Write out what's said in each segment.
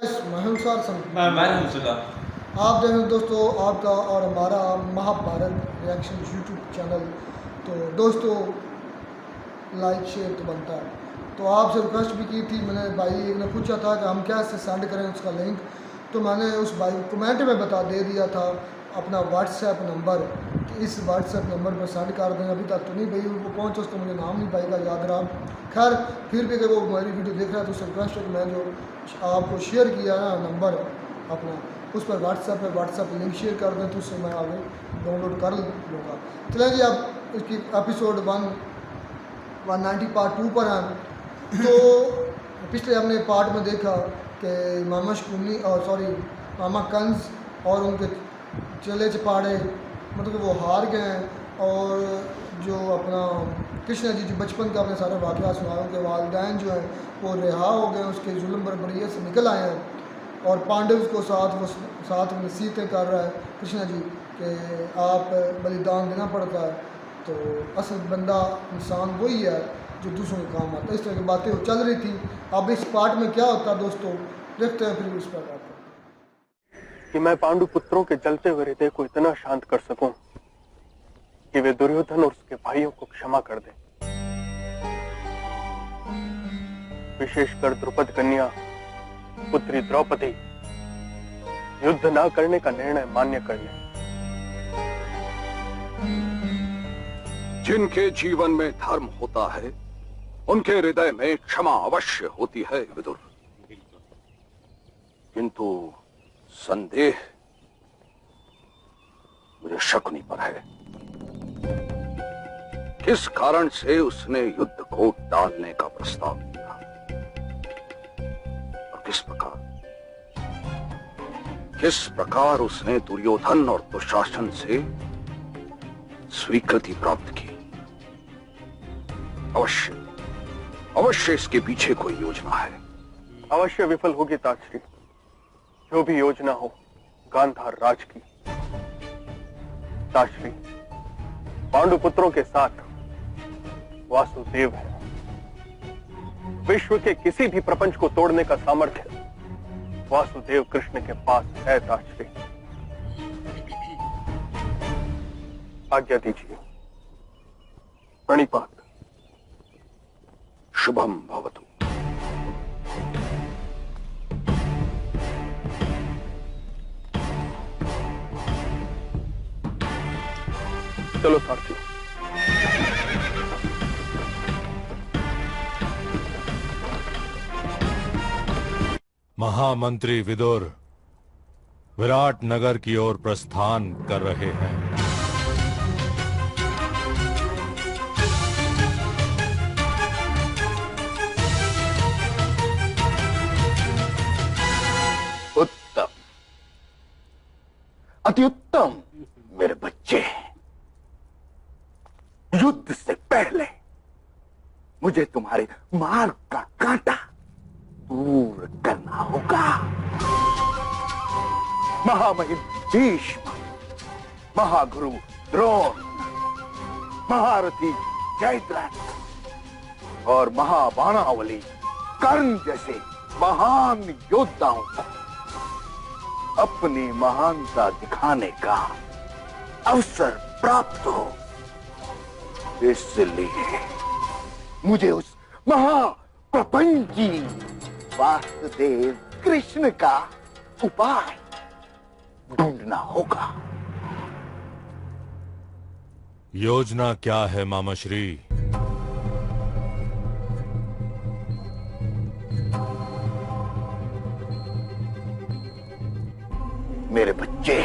आप देखें दोस्तों, आपका और हमारा महाभारत रिएक्शन यूट्यूब चैनल। तो दोस्तों, लाइक शेयर तो बनता है। तो आपसे रिक्वेस्ट भी की थी मैंने, भाई एक ने पूछा था कि हम कैसे सेंड करें उसका लिंक। तो मैंने उस भाई को कमेंट में दे दिया था अपना व्हाट्सएप नंबर कि इस व्हाट्सएप नंबर पर सेंड कर दें। अभी तक तो नहीं भाई वो पहुँचा, उसका मुझे नाम नहीं भाई का याद रहा। खैर फिर भी अगर वो हमारी वीडियो देख रहा है तो उससे रिक्वेस्ट है कि मैं जो आपको शेयर किया ना नंबर अपना, उस पर व्हाट्सएप लिंक शेयर कर दें तो उससे मैं आगे डाउनलोड कर लूँगा। चलें जी, अब इसकी एपिसोड 190 पार्ट 2 पर हैं। तो पिछले हमने पार्ट में देखा कि मामा शकुनी और मामा कंस और उनके चले चपाड़े मतलब कि वो हार गए हैं। और जो अपना कृष्णा जी जो बचपन का अपने सारे वाक़या सुना, उनके वालिदैन जो हैं वो रिहा हो गए, उसके जुल्म बरबरीत से निकल आए हैं। और पांडव को साथ में नसीहतें कर रहा है कृष्णा जी कि आप बलिदान देना पड़ता है। तो असल बंदा इंसान वही है जो दूसरों के काम आता है। इस तरह की बातें वो चल रही थी। अब इस पार्ट में क्या होता है दोस्तों, देखते हैं फिर उस पर बात कि मैं पांडु पुत्रों के जलते हुए हृदय को इतना शांत कर सकूं कि वे दुर्योधन और उसके भाइयों को क्षमा कर दें। विशेषकर द्रुपद कन्या पुत्री द्रौपदी युद्ध न करने का निर्णय मान्य कर लें। जिनके जीवन में धर्म होता है उनके हृदय में क्षमा अवश्य होती है विदुर, किंतु संदेह मुझे शकुनी पर है। किस कारण से उसने युद्ध को टालने का प्रस्ताव किया और किस प्रकार उसने दुर्योधन और दुशासन से स्वीकृति प्राप्त की। अवश्य इसके पीछे कोई योजना है। अवश्य विफल होगी ताक्षरी। जो भी योजना हो गांधार राज की। ताक्षरी, पांडुपुत्रों के साथ वासुदेव है। विश्व के किसी भी प्रपंच को तोड़ने का सामर्थ्य वासुदेव कृष्ण के पास है। ताक्षरी, आज्ञा दीजिए। प्रणिपात। शुभम भवतु। चलो साथियों, महामंत्री विदुर विराट नगर की ओर प्रस्थान कर रहे हैं। उत्तम, अति उत्तम मेरे बच्चे। युद्ध से पहले मुझे तुम्हारे मार्ग का कांटा दूर करना होगा। महामहिम भीष्म, महागुरु द्रोण, महारथी जयद्रथ और महाबाणावली कर्ण जैसे महान योद्धाओं को अपनी महानता दिखाने का अवसर प्राप्त हो। इसलिए मुझे उस महाप्रपंची वासुदेव कृष्ण का उपाय ढूंढना होगा। योजना क्या है मामाश्री? मेरे बच्चे,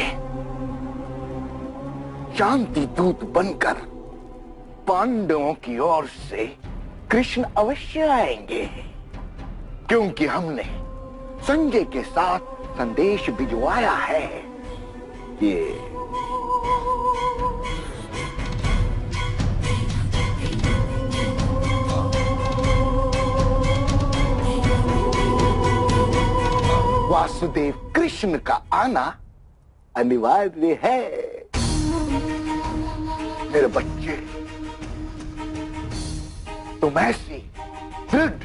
शांति दूत बनकर पांडवों की ओर से कृष्ण अवश्य आएंगे, क्योंकि हमने संजय के साथ संदेश भिजवाया है। ये वासुदेव कृष्ण का आना अनिवार्य है। मेरे बच्चे, तुम ऐसी दृढ़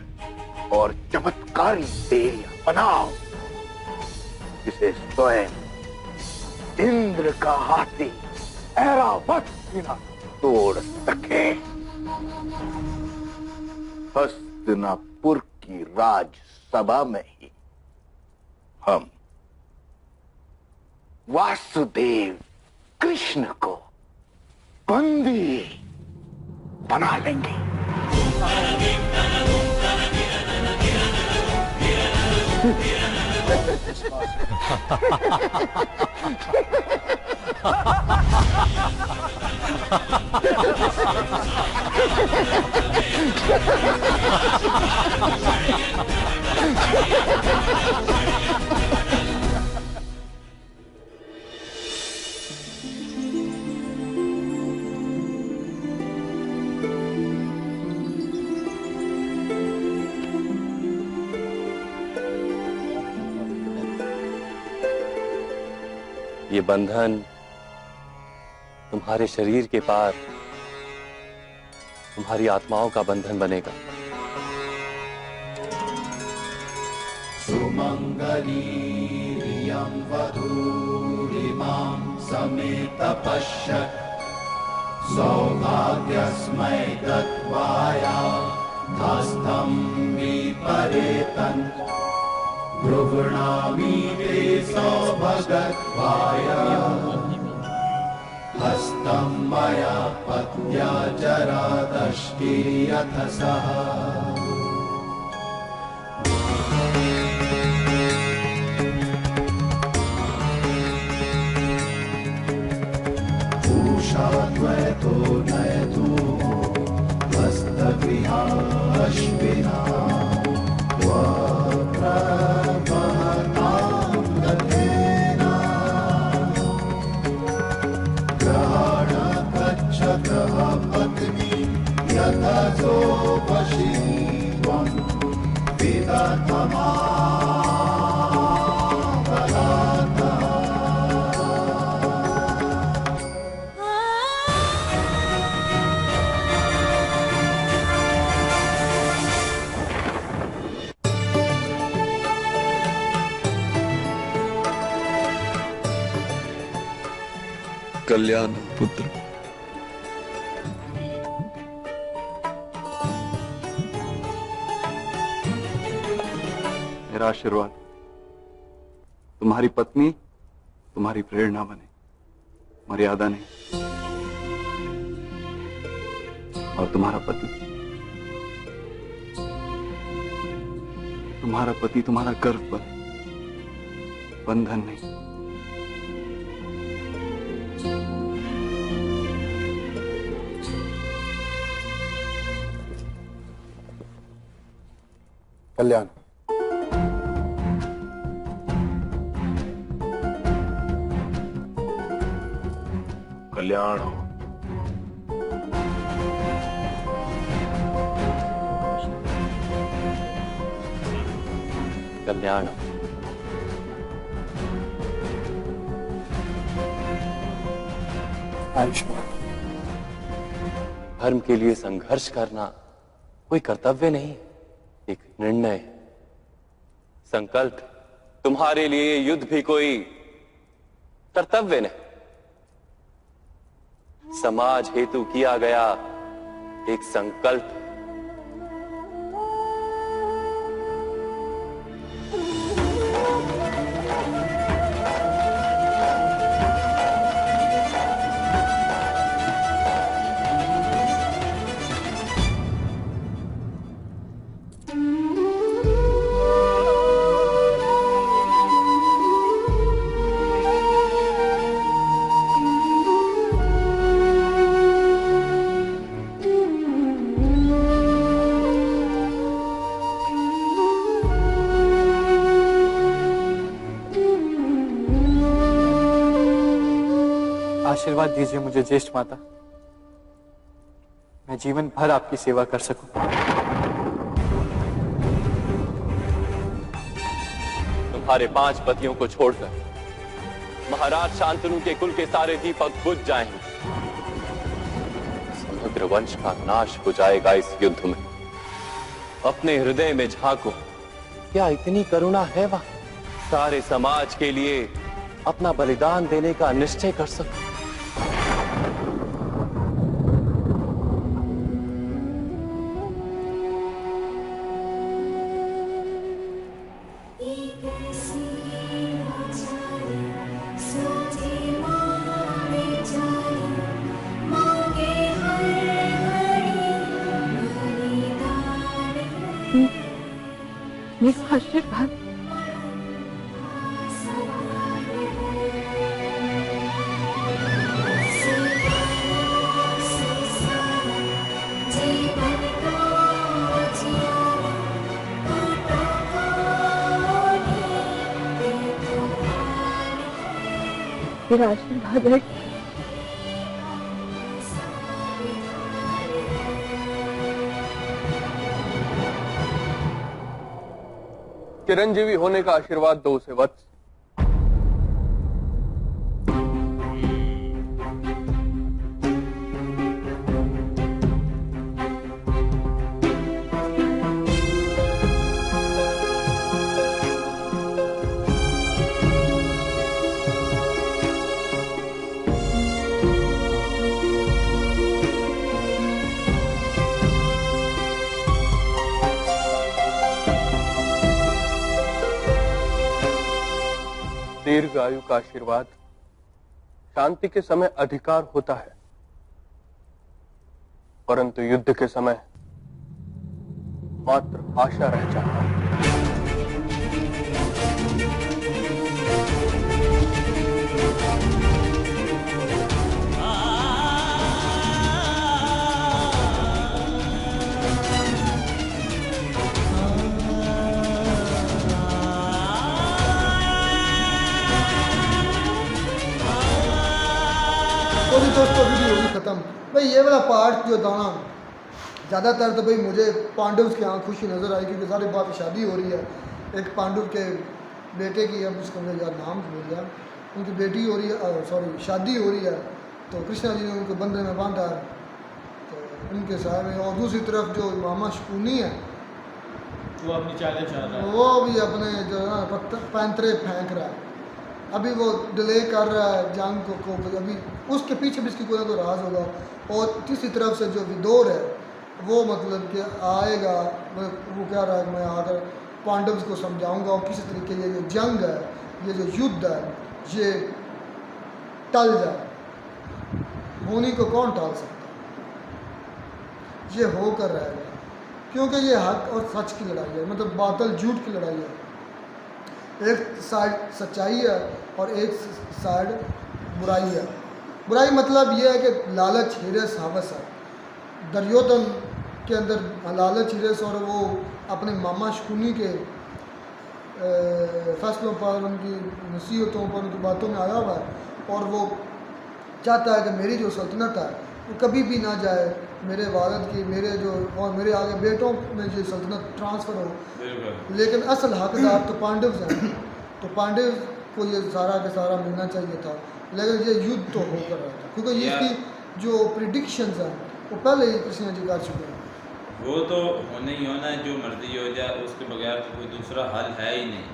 और चमत्कारी देह बनाओ जिसे स्वयं इंद्र का हाथी ऐरावत भी ना तोड़ सके। हस्तिनापुर की राजसभा में ही हम वासुदेव कृष्ण को बंदी बना लेंगे। ये बंधन तुम्हारे शरीर के पार तुम्हारी आत्माओं का बंधन बनेगा। सुमंगलीरियं वधूरिमां समेत पश्यत् सौभाग्यस्मै दत्वाया हस्तं विपरेतन् गृह्णामि ते सौभगत्वाय हस्तं मया पत्या जरादष्टिर्यथ सः। उषाद्वैतो नयतु हस्तगृहाश्विना पत्नी यथा सो वशी त्वं विदधमा कल्याण पुत्र। मेरा आशीर्वाद तुम्हारी पत्नी तुम्हारी प्रेरणा बने, मर्यादा नहीं। और तुम्हारा पति तुम्हारा गर्व बने, बंधन नहीं। कल्याण। कल्याण हो। कल्याण। धर्म के लिए संघर्ष करना कोई कर्तव्य नहीं, एक निर्णय, संकल्प। तुम्हारे लिए युद्ध भी कोई कर्तव्य नहीं, समाज हेतु किया गया एक संकल्प। आशीर्वाद दीजिए मुझे ज्येष्ठ माता, मैं जीवन भर आपकी सेवा कर सकूं। तुम्हारे 5 पतियों को छोड़कर महाराज शांतनु के कुल के सारे दीपक बुझ जाएंगे, समग्र वंश का नाश हो जाएगा इस युद्ध में। अपने हृदय में झांको, क्या इतनी करुणा है वहां? सारे समाज के लिए अपना बलिदान देने का निश्चय कर सकूं। मेरा आशीर्वाद मेरा आशीर्वाद है। चिरंजीवी होने का आशीर्वाद दो उसे वत्स। दीर्घ आयु का आशीर्वाद शांति के समय अधिकार होता है, परंतु युद्ध के समय मात्र आशा रह जाता है। तो भी दोस्तों वीडियो होगी ख़त्म। भाई ये वाला पार्ट जो था ना, ज़्यादातर तो भाई मुझे पांडव के यहाँ खुशी नज़र आई, क्योंकि सारे बाप शादी हो रही है। एक पांडव के बेटे की, अब उसका मुझे यार नाम भूल गया, उनकी बेटी हो रही है, सॉरी शादी हो रही है, तो कृष्णा जी ने उनको बंधन में बांधा है, तो उनके साय में। और दूसरी तरफ जो मामा शकुनी है, वो अपनी चालें चल रहा है, वो भी अपने जो है ना पत्थर पैंतरे फेंक रहा है। अभी वो डिले कर रहा है जंग को अभी उसके पीछे भी इसकी कोई ना कोई राज होगा। और तीसरी तरफ से जो विदोर है वो मतलब कि आएगा, वो कह रहा है कि मैं आकर पांडव को समझाऊंगा और किसी तरीके ये जो जंग है, ये जो युद्ध है, ये टल जाए। होनी को कौन टाल सकता, ये होकर रहेगा, क्योंकि ये हक और सच की लड़ाई है, मतलब बातल झूठ की लड़ाई है। एक साइड सच्चाई है और एक साइड बुराई है। बुराई मतलब ये है कि लालच, हिरस, हवस है। दुर्योधन के अंदर लालच, हिरस, और वो अपने मामा शकुनी के फैसलों पर, उनकी नसीहतों पर, उनकी बातों में आया हुआ है। और वो चाहता है कि मेरी जो सल्तनत है वो कभी भी ना जाए, मेरे वालिद की, मेरे जो और मेरे आगे बेटों में जो सल्तनत ट्रांसफ़र हो। लेकिन असल हकदार तो पांडव हैं, तो पांडव को ये सारा का सारा मिलना चाहिए था। लेकिन ये युद्ध तो होकर रहा था, क्योंकि ये इसकी जो प्रिडिक्शंस हैं वो पहले ही कृष्णा जी कर चुके हैं। वो तो होने ही होना है, जो मर्जी हो जाए, उसके बगैर तो कोई दूसरा हल है ही नहीं।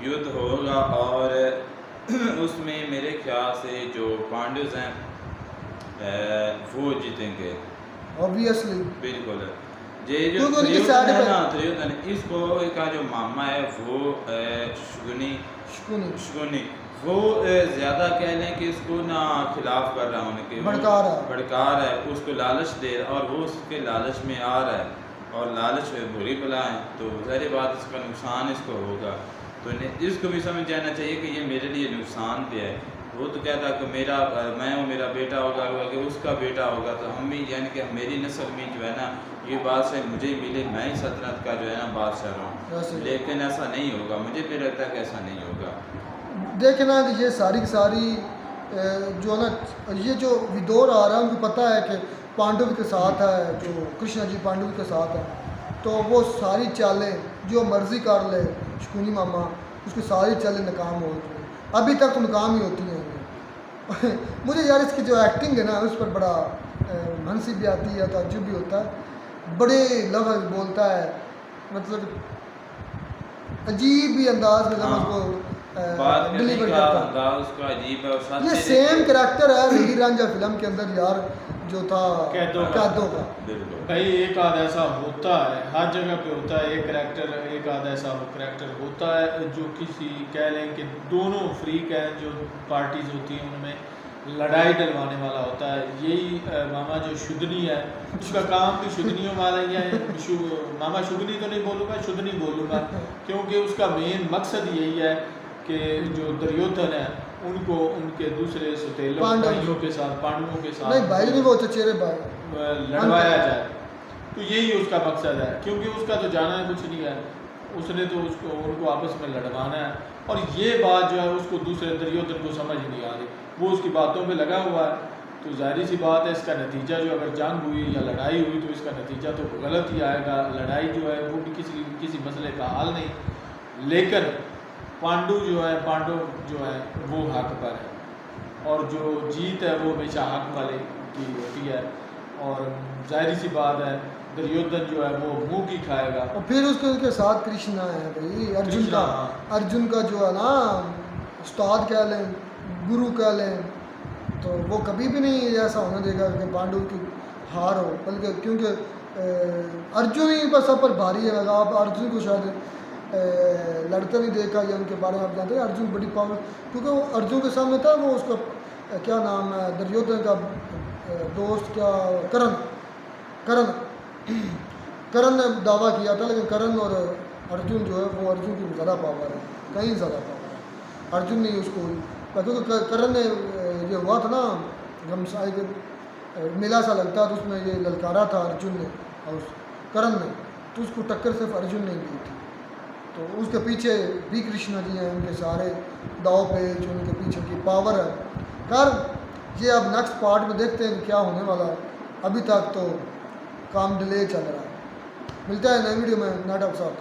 युद्ध होगा और उसमें मेरे ख्याल से जो पांडव हैं वो जीतेंगे ऑब्वियसली, बिल्कुल। ये जो त्रियोधन इसको का जो मामा है वो शकुनी वो ज़्यादा कह लें कि इसको ना खिलाफ कर रहा है, उनके भड़का रहा है, उसको लालच दे रहा है, और वो उसके लालच में आ रहा है, और लालच बुरी बला है, तो ज़ाहिर बात इसका नुकसान इसको होगा। तो इसको भी समझ जाना चाहिए कि ये मेरे लिए नुकसान पे है। वो तो कहता कि मेरा मैं और मेरा बेटा होगा कि उसका बेटा होगा, तो हम भी यानी कि मेरी नस्ल में जो है ना ये बात से मुझे मिले, मैं ही सल्तनत का जो है ना बादशाह रहूँ, लेकिन ऐसा नहीं होगा। मुझे भी लगता है कि ऐसा नहीं होगा। देखना कि ये सारी की सारी जो है ना, ये जो विदोर आ रहा है उनको पता है कि पांडव के साथ है, जो कृष्णा जी पांडव के साथ है, तो वो सारी चालें जो मर्जी कर ले शकुनी मामा, उसकी सारी चालें नाकाम हो गई। अभी तक तो नाकाम ही होती हैं। मुझे यार इसकी जो एक्टिंग है ना उस पर बड़ा हंसी भी आती है, ताज्जुब भी होता है, बड़े लफ्ज़ बोलता है, मतलब अजीब ही अंदाज में हाँ। उसको बात करने डिलीवर का करता है। अंदाज उसका अजीब है और साथ ये में सेम कैरेक्टर है हीर रांझा फिल्म के अंदर यार जो था कैदों का बिल्कुल भाई एक आध ऐसा होता है, हर जगह पे होता है, एक करैक्टर, एक आध ऐसा करैक्टर होता है जो किसी कह लें कि दोनों फ्रीक हैं, जो पार्टीज होती हैं उनमें लड़ाई डलवाने वाला होता है। यही मामा जो शुदनी है उसका काम भी शुदनियों वाला ही है। मामा शुगनी तो नहीं बोलूँगा, शुदनी बोलूँगा, क्योंकि उसका मेन मकसद यही है कि जो दुर्योधन है उनको उनके दूसरे सौतेले भाइयों के साथ, पांडवों के साथ नहीं भाई नहीं, वो चचेरे भाई लड़वाया जाए। तो यही उसका मकसद है, क्योंकि उसका तो जाना है कुछ नहीं है, उसने तो उसको उनको आपस में लड़वाना है। और ये बात जो है उसको दूसरे दुर्योधन को समझ नहीं आ रही, वो उसकी बातों पे लगा हुआ है। तो जाहिर सी बात है इसका नतीजा जो अगर जंग हुई या लड़ाई हुई तो इसका नतीजा तो गलत ही आएगा। लड़ाई जो है वो भी किसी मसले का हल नहीं, लेकिन पांडु जो है, पांडव जो है वो हक पर है और जो जीत है वो हमेशा हक वाले की होती है। और जाहिर सी बात है दुर्योधन जो है वो मुंह की खाएगा। और फिर उसके साथ कृष्ण है भाई, अर्जुन का जो है ना उस्ताद कह लें, गुरु कह लें, तो वो कभी भी नहीं ऐसा होने देगा कि पांडु की हार हो, बल्कि क्योंकि अर्जुन ही बस सब पर भारी है। आप अर्जुन को शायद लड़ते नहीं देखा या उनके बारे में आप जानते हैं, अर्जुन बड़ी पावर, क्योंकि वो अर्जुन के सामने था वो उसका क्या नाम है दुर्योधन का दोस्त, क्या करण ने दावा किया था, लेकिन करण और अर्जुन जो है वो अर्जुन की ज़्यादा पावर है, कहीं ज़्यादा पावर है। अर्जुन ने उसको, क्योंकि करण ने ये हुआ था ना गमसाई के मेला सा लगता तो उसमें ये ललकारा था अर्जुन ने और करण ने, तो उसको टक्कर सिर्फ अर्जुन ने दी थी। तो उसके पीछे भी कृष्णा जी हैं, उनके सारे दाव पे जो उनके पीछे की पावर है। खैर ये अब नेक्स्ट पार्ट में देखते हैं क्या होने वाला है, अभी तक तो काम डिले चल रहा है। मिलता है नई वीडियो में, नाटक साथ।